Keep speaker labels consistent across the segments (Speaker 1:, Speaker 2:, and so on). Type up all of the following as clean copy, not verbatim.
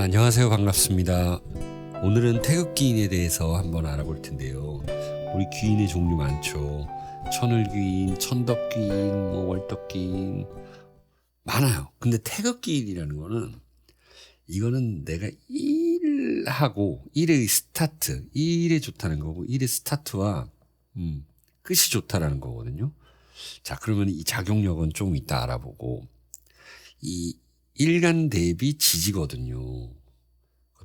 Speaker 1: 안녕하세요. 반갑습니다. 오늘은 태극기인에 대해서 한번 알아볼 텐데요. 우리 귀인의 종류 많죠. 천을귀인, 천덕귀인, 월덕귀인 많아요. 근데 태극기인이라는 거는 이거는 내가 일하고 일의 스타트, 일에 좋다는 거고 일의 스타트와 끝이 좋다라는 거거든요. 자, 그러면 이 작용력은 좀 이따 알아보고 이 일간 대비 지지거든요.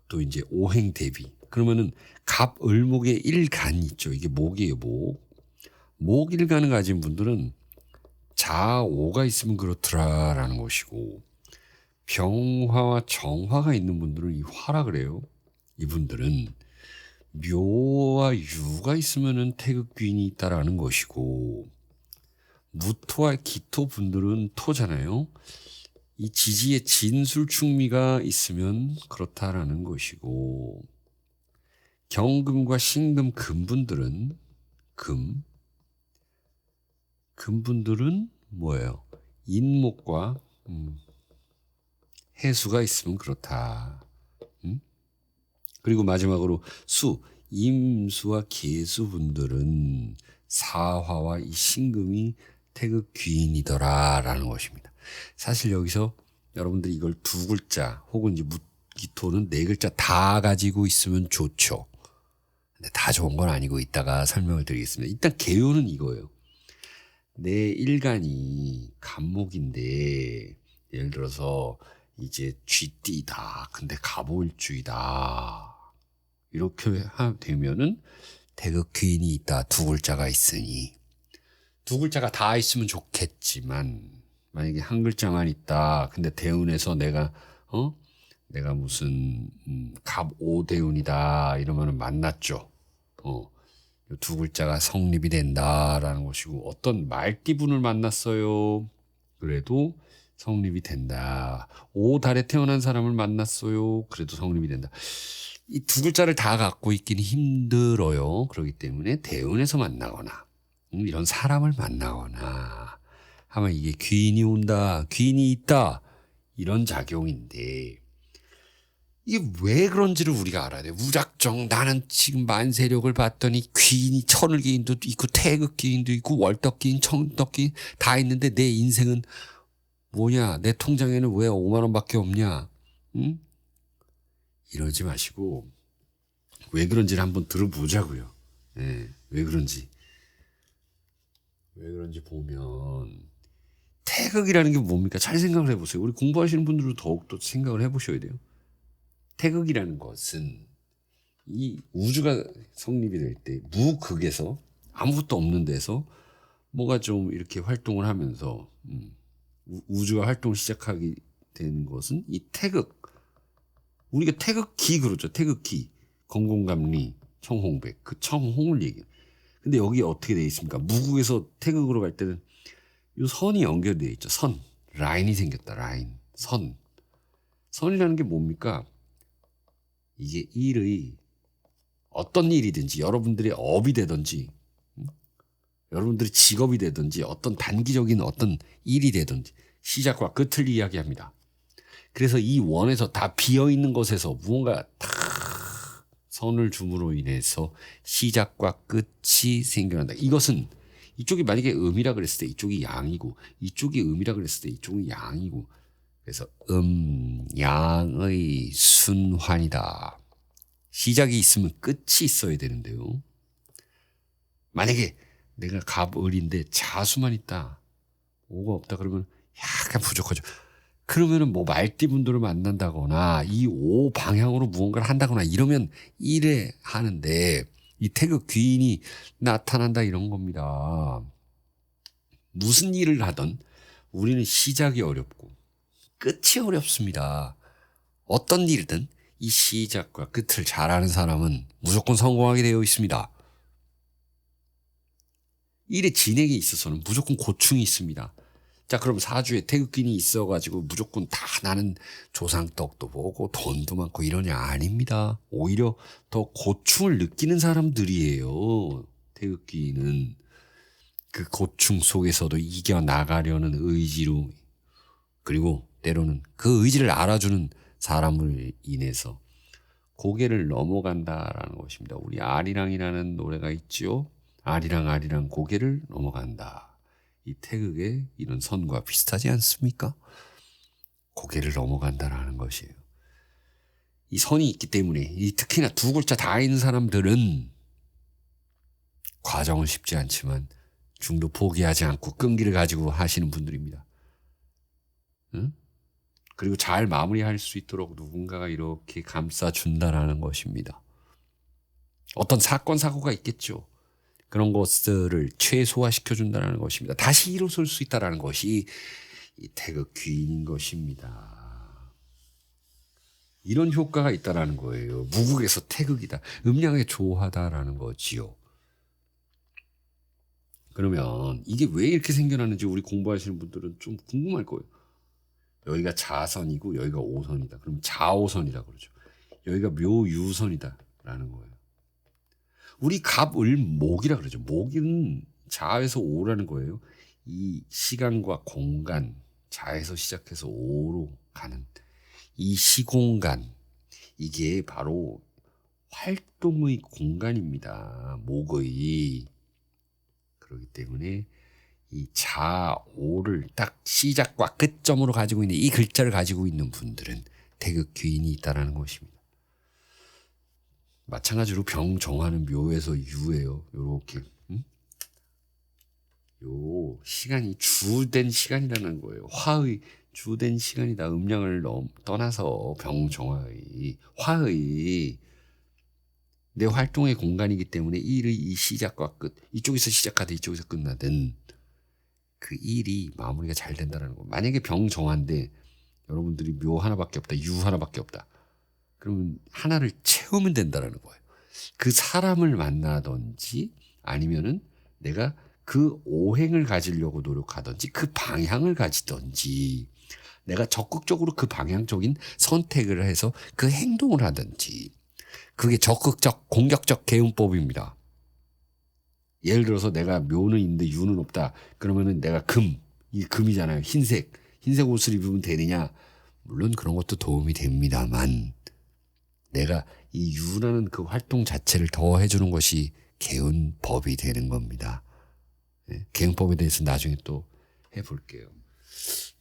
Speaker 1: 또 이제 오행 대비. 그러면은 갑 을목의 일간이 있죠. 이게 목이에요, 목. 목 일간을 가진 분들은 자오가 있으면 그렇더라라는 것이고 병화와 정화가 있는 분들은 이 화라 그래요. 이분들은 묘와 유가 있으면은 태극귀인이 있다라는 것이고 무토와 기토 분들은 토잖아요. 이 지지에 진술충미가 있으면 그렇다라는 것이고 경금과 신금 금분들은 금분들은 뭐예요? 인목과 해수가 있으면 그렇다. 그리고 마지막으로 수 임수와 계수분들은 사화와 이 신금이 태극 귀인이더라라는 것입니다. 사실 여기서 여러분들이 이걸 두 글자 혹은 이제 무기토는 네 글자 다 가지고 있으면 좋죠. 근데 다 좋은 건 아니고 이따가 설명을 드리겠습니다. 일단 개요는 이거예요. 내 일간이 간목인데 예를 들어서 이제 쥐띠다. 근데 갑오일주이다. 이렇게 되면은 태극 귀인이 있다. 두 글자가 있으니 두 글자가 다 있으면 좋겠지만 만약에 한 글자만 있다. 근데 대운에서 내가 무슨 갑오대운이다 이러면은 만났죠. 두 글자가 성립이 된다라는 것이고 어떤 말띠분을 만났어요. 그래도 성립이 된다. 오 달에 태어난 사람을 만났어요. 그래도 성립이 된다. 이 두 글자를 다 갖고 있기는 힘들어요. 그렇기 때문에 대운에서 만나거나 이런 사람을 만나거나 하면 이게 귀인이 온다, 귀인이 있다 이런 작용인데 이게 왜 그런지를 우리가 알아야 돼. 무작정 나는 지금 만세력을 봤더니 귀인이 천을귀인도 있고 태극귀인도 있고 월덕귀인, 천덕귀인 다 있는데 내 인생은 뭐냐? 내 통장에는 왜 5만 원밖에 없냐? 응? 이러지 마시고 왜 그런지를 한번 들어보자고요. 네, 왜 그런지 보면 태극이라는 게 뭡니까? 잘 생각을 해보세요. 우리 공부하시는 분들도 더욱더 생각을 해보셔야 돼요. 태극이라는 것은 이 우주가 성립이 될 때 무극에서 아무것도 없는 데서 뭐가 좀 이렇게 활동을 하면서 우주가 활동을 시작하게 되는 것은 이 태극. 우리가 태극기 그러죠. 태극기. 건공감리, 청홍백. 그 청홍을 얘기해요. 근데 여기 어떻게 되어 있습니까? 무국에서 태극으로 갈 때는 이 선이 연결되어 있죠. 선. 라인이 생겼다. 라인. 선. 선이라는 게 뭡니까? 이게 일의 어떤 일이든지 여러분들의 업이 되든지 여러분들의 직업이 되든지 어떤 단기적인 어떤 일이 되든지 시작과 끝을 이야기합니다. 그래서 이 원에서 다 비어있는 것에서 무언가 다 선을 줌으로 인해서 시작과 끝이 생겨난다. 이것은 이쪽이 만약에 음이라 그랬을 때 이쪽이 양이고 이쪽이 음이라 그랬을 때 이쪽은 양이고 그래서 양의 순환이다. 시작이 있으면 끝이 있어야 되는데요. 만약에 내가 갑을인데 자수만 있다. 오가 없다 그러면 약간 부족하죠. 그러면은 뭐 말띠분들을 만난다거나 이 오 방향으로 무언가를 한다거나 이러면 이래 하는데 이 태극 귀인이 나타난다 이런 겁니다. 무슨 일을 하든 우리는 시작이 어렵고 끝이 어렵습니다. 어떤 일이든 이 시작과 끝을 잘하는 사람은 무조건 성공하게 되어 있습니다. 일의 진행에 있어서는 무조건 고충이 있습니다. 자, 그럼 사주에 태극기인이 있어가지고 무조건 다 나는 조상떡도 보고 돈도 많고 이러냐? 아닙니다. 오히려 더 고충을 느끼는 사람들이에요. 태극기인은 그 고충 속에서도 이겨나가려는 의지로 그리고 때로는 그 의지를 알아주는 사람을 인해서 고개를 넘어간다라는 것입니다. 우리 아리랑이라는 노래가 있죠. 아리랑 아리랑 고개를 넘어간다. 이 태극의 이런 선과 비슷하지 않습니까? 고개를 넘어간다라는 것이에요. 이 선이 있기 때문에 이 특히나 두 글자 다 있는 사람들은 과정은 쉽지 않지만 중도 포기하지 않고 끈기를 가지고 하시는 분들입니다. 응? 그리고 잘 마무리할 수 있도록 누군가가 이렇게 감싸준다라는 것입니다. 어떤 사건 사고가 있겠죠. 그런 것들을 최소화시켜준다는 것입니다. 다시 일어설 수 있다는 것이 이 태극 귀인인 것입니다. 이런 효과가 있다라는 거예요. 무국에서 태극이다. 음양에 조하다라는 거지요. 그러면 이게 왜 이렇게 생겨나는지 우리 공부하시는 분들은 좀 궁금할 거예요. 여기가 자선이고 여기가 오선이다. 그럼 자오선이라고 그러죠. 여기가 묘유선이다라는 거예요. 우리 갑을목이라 그러죠. 목은 자에서 오라는 거예요. 이 시간과 공간, 자에서 시작해서 오로 가는 이 시공간, 이게 바로 활동의 공간입니다. 목의. 그렇기 때문에 이 자오를 딱 시작과 끝점으로 가지고 있는 이 글자를 가지고 있는 분들은 태극 귀인이 있다는 것입니다. 마찬가지로 병정하는 묘에서 유예요. 요렇게 요 시간이 주된 시간이라는 거예요. 화의 주된 시간이다. 음양을 떠나서 병정화의 화의 내 활동의 공간이기 때문에 일의 이 시작과 끝, 이쪽에서 시작하든 이쪽에서 끝나든 그 일이 마무리가 잘 된다는 거. 만약에 병정화인데 여러분들이 묘 하나밖에 없다, 유 하나밖에 없다. 그러면 하나를 채우면 된다는 거예요. 그 사람을 만나든지 아니면은 내가 그 오행을 가지려고 노력하든지 그 방향을 가지든지 내가 적극적으로 그 방향적인 선택을 해서 그 행동을 하든지 그게 적극적 공격적 개운법입니다. 예를 들어서 내가 묘는 있는데 유는 없다. 그러면은 내가 이 금이잖아요. 흰색 옷을 입으면 되느냐? 물론 그런 것도 도움이 됩니다만 내가 이 유라는 그 활동 자체를 더 해주는 것이 개운법이 되는 겁니다. 네, 개운법에 대해서 나중에 또 해볼게요.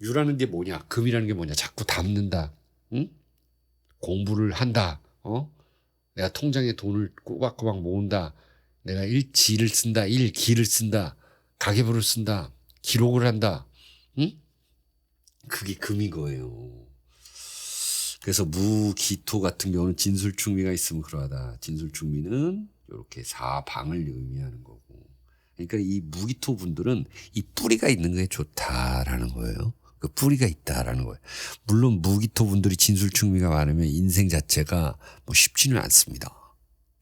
Speaker 1: 유라는 게 뭐냐? 금이라는 게 뭐냐? 자꾸 담는다. 응? 공부를 한다. 내가 통장에 돈을 꼬박꼬박 모은다. 내가 일지를 쓴다. 일기를 쓴다. 가계부를 쓴다. 기록을 한다. 응? 그게 금인 거예요. 그래서 무기토 같은 경우는 진술충미가 있으면 그러하다. 진술충미는 이렇게 사방을 의미하는 거고. 그러니까 이 무기토 분들은 이 뿌리가 있는 게 좋다라는 거예요. 그 뿌리가 있다라는 거예요. 물론 무기토 분들이 진술충미가 많으면 인생 자체가 뭐 쉽지는 않습니다.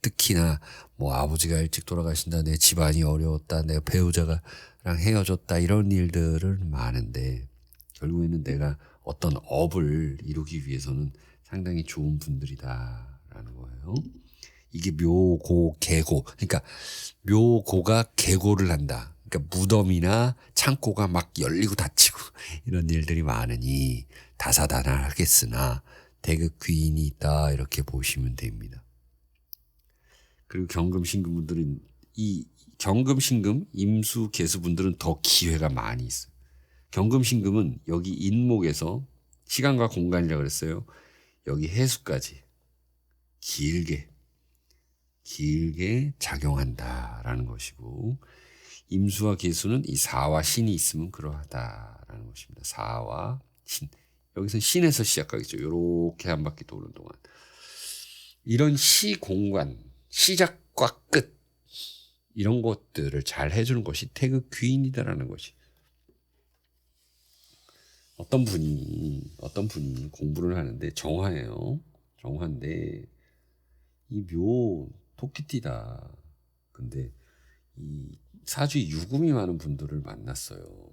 Speaker 1: 특히나 뭐 아버지가 일찍 돌아가신다, 내 집안이 어려웠다, 내 배우자랑 헤어졌다 이런 일들은 많은데 결국에는 내가 어떤 업을 이루기 위해서는 상당히 좋은 분들이다라는 거예요. 이게 묘고 개고, 그러니까 묘고가 개고를 한다. 그러니까 무덤이나 창고가 막 열리고 닫히고 이런 일들이 많으니 다사다난하겠으나 대극 귀인이 있다 이렇게 보시면 됩니다. 그리고 경금신금 분들은 이 경금신금 임수 개수 분들은 더 기회가 많이 있어요. 경금신금은 여기 인목에서 시간과 공간이라고 그랬어요. 여기 해수까지 길게 작용한다라는 것이고 임수와 개수는 이 사와 신이 있으면 그러하다라는 것입니다. 사와 신. 여기서 신에서 시작하겠죠. 이렇게 한 바퀴 도는 동안. 이런 시공간, 시작과 끝 이런 것들을 잘 해주는 것이 태극 귀인이다라는 것이. 어떤 분이 공부를 하는데 정화예요. 정화인데 이 묘 토끼띠다. 근데 이 사주에 유금이 많은 분들을 만났어요.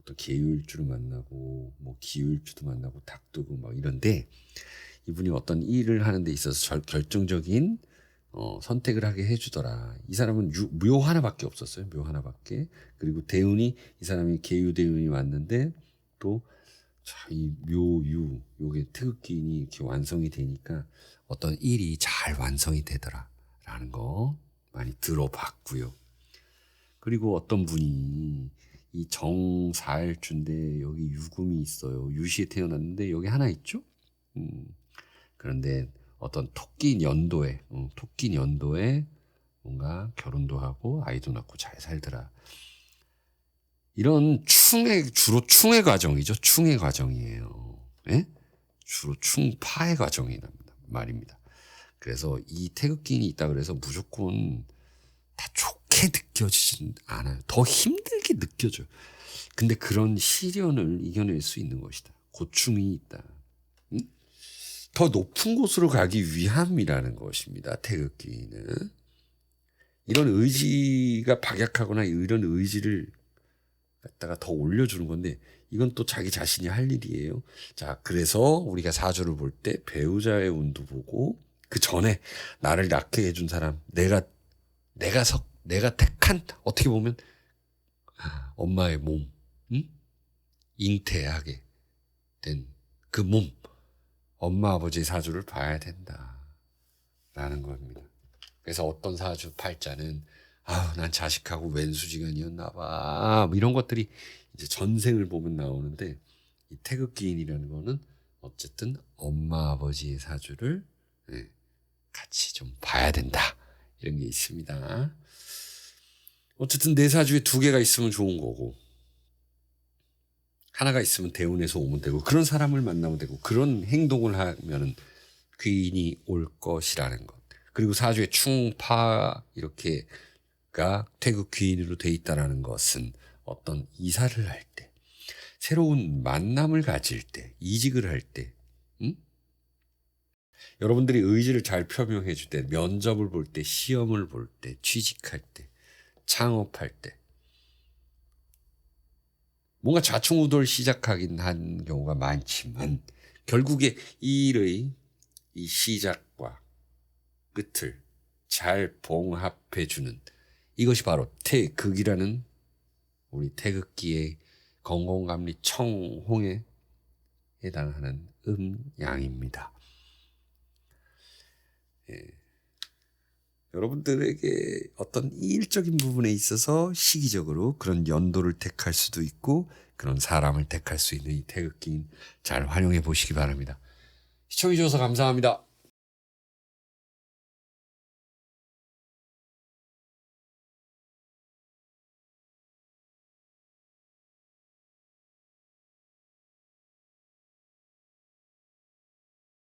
Speaker 1: 어떤 계유일주를 만나고 뭐 기유일주도 만나고 닭두고 막 이런데 이분이 어떤 일을 하는 데 있어서 결정적인 선택을 하게 해주더라. 이 사람은 묘 하나밖에 없었어요. 묘 하나밖에. 그리고 대운이 이 사람이 계유 대운이 왔는데 또 자, 이 묘유 요게 태극기인이 이렇게 완성이 되니까 어떤 일이 잘 완성이 되더라라는 거 많이 들어봤고요. 그리고 어떤 분이 이 정사일주인데 여기 유금이 있어요. 유시에 태어났는데 여기 하나 있죠. 그런데 어떤 토끼 연도에 뭔가 결혼도 하고 아이도 낳고 잘 살더라. 이런 주로 충의 과정이죠. 충의 과정이에요. 예? 주로 충파의 과정이 말입니다. 그래서 이 태극기인이 있다 그래서 무조건 다 좋게 느껴지진 않아요. 더 힘들게 느껴져요. 근데 그런 시련을 이겨낼 수 있는 것이다. 고충이 있다. 더 높은 곳으로 가기 위함이라는 것입니다. 태극기는. 이런 의지가 박약하거나 이런 의지를 갖다가 더 올려주는 건데 이건 또 자기 자신이 할 일이에요. 자, 그래서 우리가 사주를 볼 때 배우자의 운도 보고 그 전에 나를 낳게 해준 사람, 내가 택한 어떻게 보면 엄마의 몸, 잉태하게 된 그 몸, 엄마 아버지의 사주를 봐야 된다라는 겁니다. 그래서 어떤 사주 팔자는 난 자식하고 왼수지간이었나 봐. 뭐 이런 것들이 이제 전생을 보면 나오는데 이 태극기인이라는 거는 어쨌든 엄마 아버지의 사주를 같이 좀 봐야 된다. 이런 게 있습니다. 어쨌든 내 사주에 2개가 있으면 좋은 거고 하나가 있으면 대운에서 오면 되고 그런 사람을 만나면 되고 그런 행동을 하면은 귀인이 올 것이라는 것. 그리고 사주에 충파 이렇게가 태극 귀인으로 돼 있다라는 것은 어떤 이사를 할 때, 새로운 만남을 가질 때, 이직을 할 때, 여러분들이 의지를 잘 표명해 줄 때, 면접을 볼 때, 시험을 볼 때, 취직할 때, 창업할 때, 뭔가 좌충우돌 시작하긴 한 경우가 많지만 결국에 이 일의 이 시작과 끝을 잘 봉합해주는 이것이 바로 태극이라는 우리 태극기의 건공감리 청홍에 해당하는 음양입니다. 여러분들에게 어떤 일적인 부분에 있어서 시기적으로 그런 연도를 택할 수도 있고 그런 사람을 택할 수 있는 이 태극기인 잘 활용해 보시기 바랍니다. 시청해 주셔서 감사합니다.